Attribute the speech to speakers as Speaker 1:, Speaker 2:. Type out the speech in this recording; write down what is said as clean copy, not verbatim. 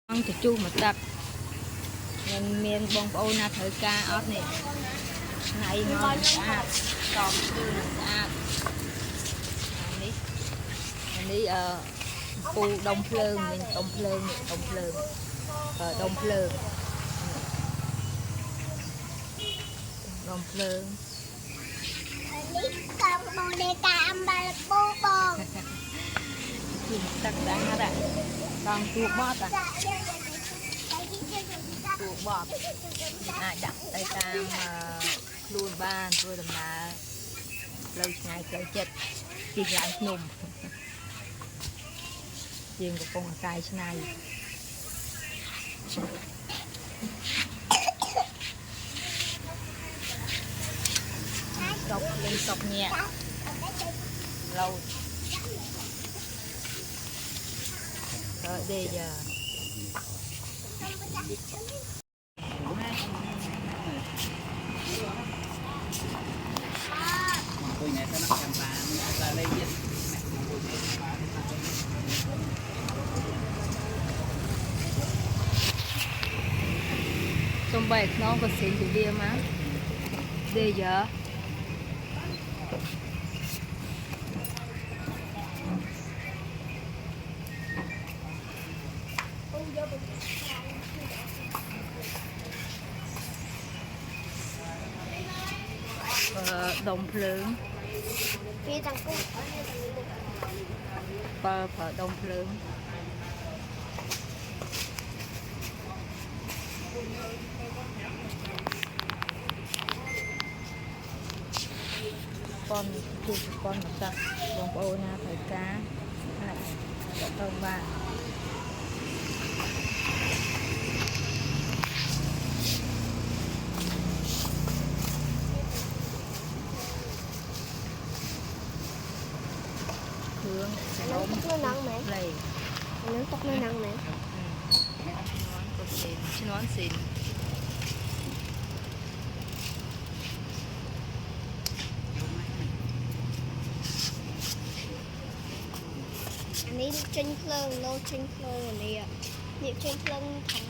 Speaker 1: Ăn thì chu mà tật nên miền bông bầu na thời ca ớt này này ngon sạch còn tươi sạch này pu đông phơn mình đông phơn đông phơn tật đã ra còn chuột bót à chuột bót đặt tay tam luôn ban tôi làm là lâu ngày cởi chật chỉ lại nhung chiên của con cài này cọc lên cọc nhẹ lâu rồi đây giờ trong bạc nó có xịn từ bia má đây giờ đồng lượng phở đồng lượng con chưa con một tặng bông bầu na phải cá này thơm ba hương nóng nó nắng mẹ này nướng tóc nó nắng mẹ nón xịnอันนี้เช่นเครื่องโลเช่นเครื่องอันนี้อ่ะเนี่ยเช่นเครื่องทำ